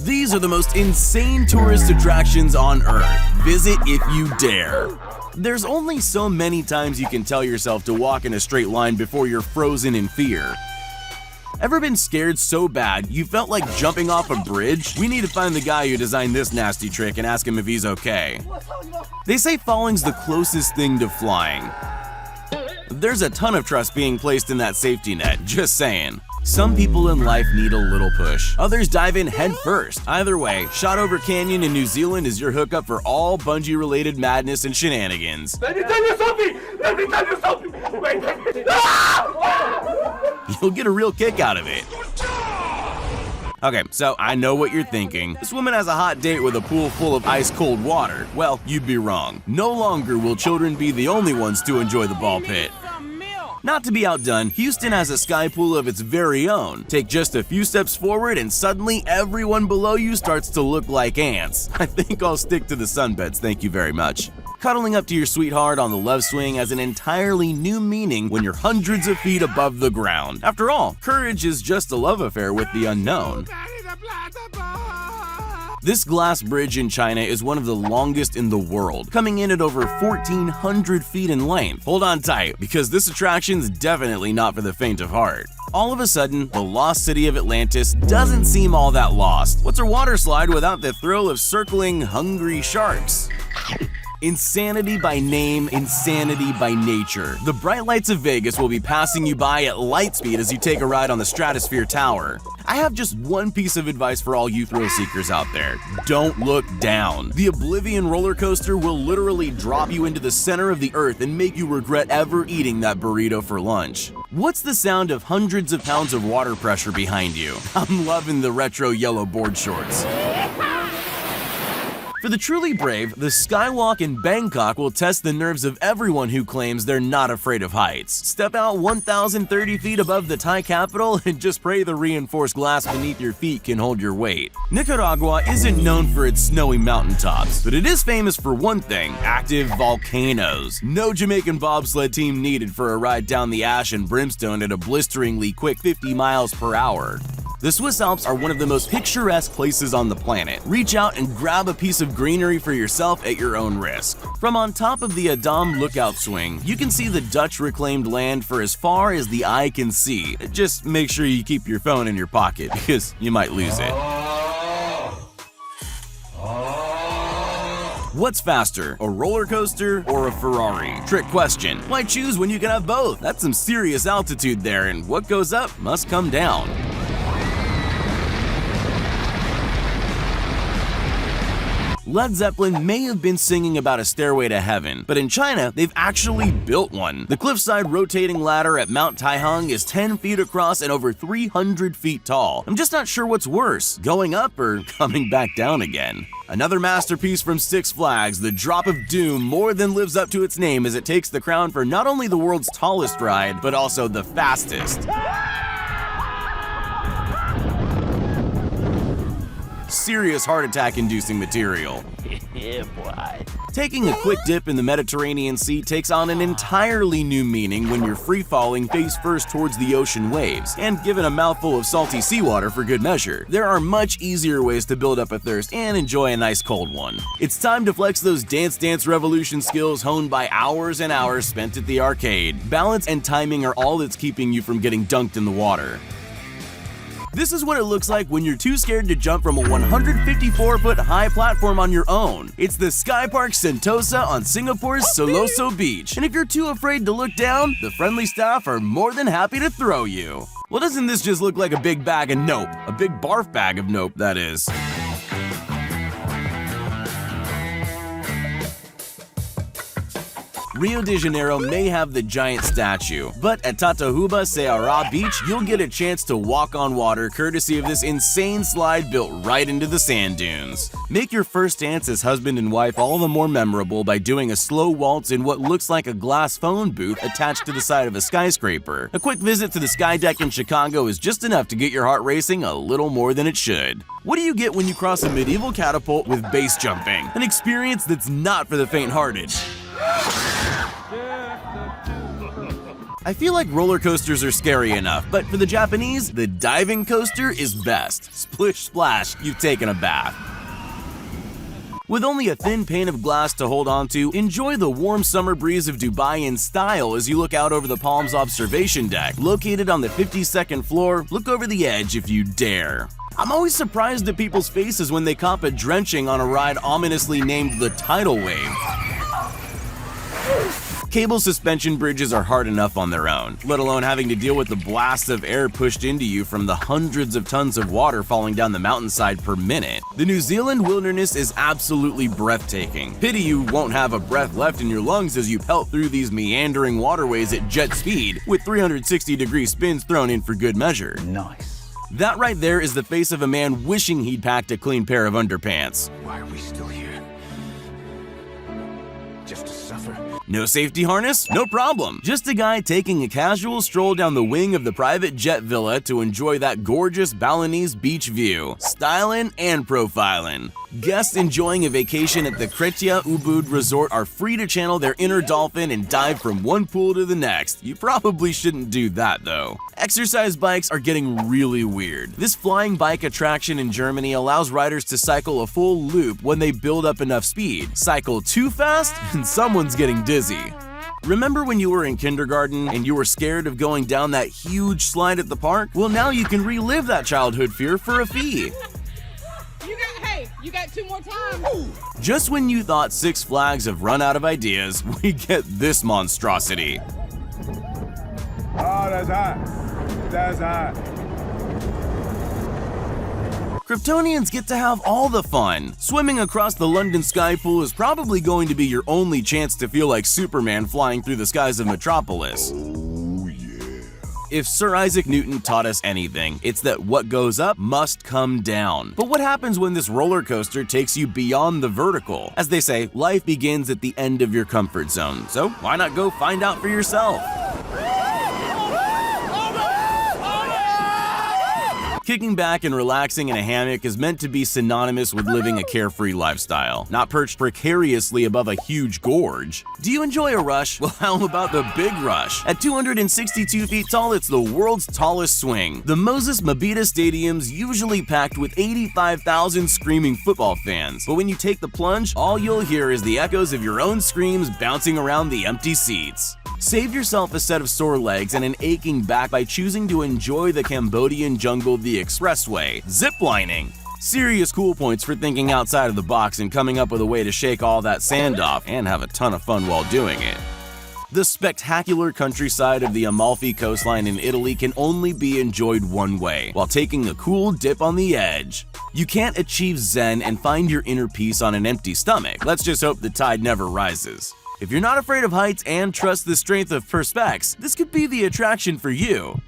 These are the most insane tourist attractions on Earth. Visit if you dare. There's only so many times you can tell yourself to walk in a straight line before you're frozen in fear. Ever been scared so bad you felt like jumping off a bridge? We need to find the guy who designed this nasty trick and ask him if he's okay. They say falling's the closest thing to flying. There's a ton of trust being placed in that safety net, just saying. Some people in life need a little push. Others dive in head first. Either way, Shotover Canyon in New Zealand is your hookup for all bungee-related madness and shenanigans. Let me tell you something! Let me tell you something! Wait! You'll get a real kick out of it. Okay, so I know what you're thinking. This woman has a hot date with a pool full of ice-cold water. Well, you'd be wrong. No longer will children be the only ones to enjoy the ball pit. Not to be outdone, Houston has a sky pool of its very own. Take just a few steps forward and suddenly everyone below you starts to look like ants. I think I'll stick to the sunbeds, thank you very much. Cuddling up to your sweetheart on the love swing has an entirely new meaning when you're hundreds of feet above the ground. After all, courage is just a love affair with the unknown. This glass bridge in China is one of the longest in the world, coming in at over 1,400 feet in length. Hold on tight, because this attraction's definitely not for the faint of heart. All of a sudden, the lost city of Atlantis doesn't seem all that lost. What's a water slide without the thrill of circling hungry sharks? Insanity by name, insanity by nature. The bright lights of Vegas will be passing you by at light speed as you take a ride on the Stratosphere Tower. I have just one piece of advice for all you thrill seekers out there. Don't look down. The Oblivion roller coaster will literally drop you into the center of the earth and make you regret ever eating that burrito for lunch. What's the sound of hundreds of pounds of water pressure behind you? I'm loving the retro yellow board shorts. For the truly brave, the Skywalk in Bangkok will test the nerves of everyone who claims they're not afraid of heights. Step out 1,030 feet above the Thai capital and just pray the reinforced glass beneath your feet can hold your weight. Nicaragua isn't known for its snowy mountaintops, but it is famous for one thing: active volcanoes. No Jamaican bobsled team needed for a ride down the ash and brimstone at a blisteringly quick 50 miles per hour. The Swiss Alps are one of the most picturesque places on the planet. Reach out and grab a piece of greenery for yourself at your own risk. From on top of the Adam lookout swing, you can see the Dutch reclaimed land for as far as the eye can see. Just make sure you keep your phone in your pocket because you might lose it. What's faster, a roller coaster or a Ferrari? Trick question. Why choose when you can have both? That's some serious altitude there, and what goes up must come down. Led Zeppelin may have been singing about a stairway to heaven, but in China, they've actually built one. The cliffside rotating ladder at Mount Taihang is 10 feet across and over 300 feet tall. I'm just not sure what's worse, going up or coming back down again. Another masterpiece from Six Flags, the Drop of Doom more than lives up to its name as it takes the crown for not only the world's tallest ride, but also the fastest. Serious heart attack inducing material. Yeah, boy. Taking a quick dip in the Mediterranean Sea takes on an entirely new meaning when you're free-falling face first towards the ocean waves, and given a mouthful of salty seawater for good measure. There are much easier ways to build up a thirst and enjoy a nice cold one. It's time to flex those Dance Dance Revolution skills honed by hours and hours spent at the arcade. Balance and timing are all that's keeping you from getting dunked in the water. This is what it looks like when you're too scared to jump from a 154-foot high platform on your own. It's the Sky Park Sentosa on Singapore's Siloso Beach. And if you're too afraid to look down, the friendly staff are more than happy to throw you. Well, doesn't this just look like a big bag of nope? A big barf bag of nope, that is. Rio de Janeiro may have the giant statue, but at Tatahuba Ceará Beach, you'll get a chance to walk on water courtesy of this insane slide built right into the sand dunes. Make your first dance as husband and wife all the more memorable by doing a slow waltz in what looks like a glass phone booth attached to the side of a skyscraper. A quick visit to the Sky Deck in Chicago is just enough to get your heart racing a little more than it should. What do you get when you cross a medieval catapult with base jumping? An experience that's not for the faint-hearted. I feel like roller coasters are scary enough, but for the Japanese, the diving coaster is best. Splish splash, you've taken a bath. With only a thin pane of glass to hold onto, enjoy the warm summer breeze of Dubai in style as you look out over the Palms observation deck. Located on the 52nd floor, look over the edge if you dare. I'm always surprised at people's faces when they cop a drenching on a ride ominously named the Tidal Wave. Cable suspension bridges are hard enough on their own, let alone having to deal with the blast of air pushed into you from the hundreds of tons of water falling down the mountainside per minute. The New Zealand wilderness is absolutely breathtaking. Pity you won't have a breath left in your lungs as you pelt through these meandering waterways at jet speed, with 360-degree spins thrown in for good measure. Nice. That right there is the face of a man wishing he'd packed a clean pair of underpants. Why are we still here? Just to suffer? No safety harness? No problem. Just a guy taking a casual stroll down the wing of the private jet villa to enjoy that gorgeous Balinese beach view. Stylin' and profilin'. Guests enjoying a vacation at the Kretia Ubud Resort are free to channel their inner dolphin and dive from one pool to the next. You probably shouldn't do that though. Exercise bikes are getting really weird. This flying bike attraction in Germany allows riders to cycle a full loop when they build up enough speed. Cycle too fast and someone's getting dizzy. Remember when you were in kindergarten and you were scared of going down that huge slide at the park? Well, now you can relive that childhood fear for a fee. You got 2 more times. Just when you thought Six Flags have run out of ideas, we get this monstrosity. Oh, that's hot. That's hot. Kryptonians get to have all the fun. Swimming across the London sky pool is probably going to be your only chance to feel like Superman flying through the skies of Metropolis. Oh, yeah. If Sir Isaac Newton taught us anything, it's that what goes up must come down. But what happens when this roller coaster takes you beyond the vertical? As they say, life begins at the end of your comfort zone, so why not go find out for yourself? Kicking back and relaxing in a hammock is meant to be synonymous with living a carefree lifestyle, not perched precariously above a huge gorge. Do you enjoy a rush? Well, how about the Big Rush? At 262 feet tall, it's the world's tallest swing. The Moses Mabhida Stadium's usually packed with 85,000 screaming football fans, but when you take the plunge, all you'll hear is the echoes of your own screams bouncing around the empty seats. Save yourself a set of sore legs and an aching back by choosing to enjoy the Cambodian jungle the expressway, ziplining. Serious cool points for thinking outside of the box and coming up with a way to shake all that sand off and have a ton of fun while doing it. The spectacular countryside of the Amalfi coastline in Italy can only be enjoyed one way, while taking a cool dip on the edge. You can't achieve zen and find your inner peace on an empty stomach. Let's just hope the tide never rises. If you're not afraid of heights and trust the strength of Perspex, this could be the attraction for you.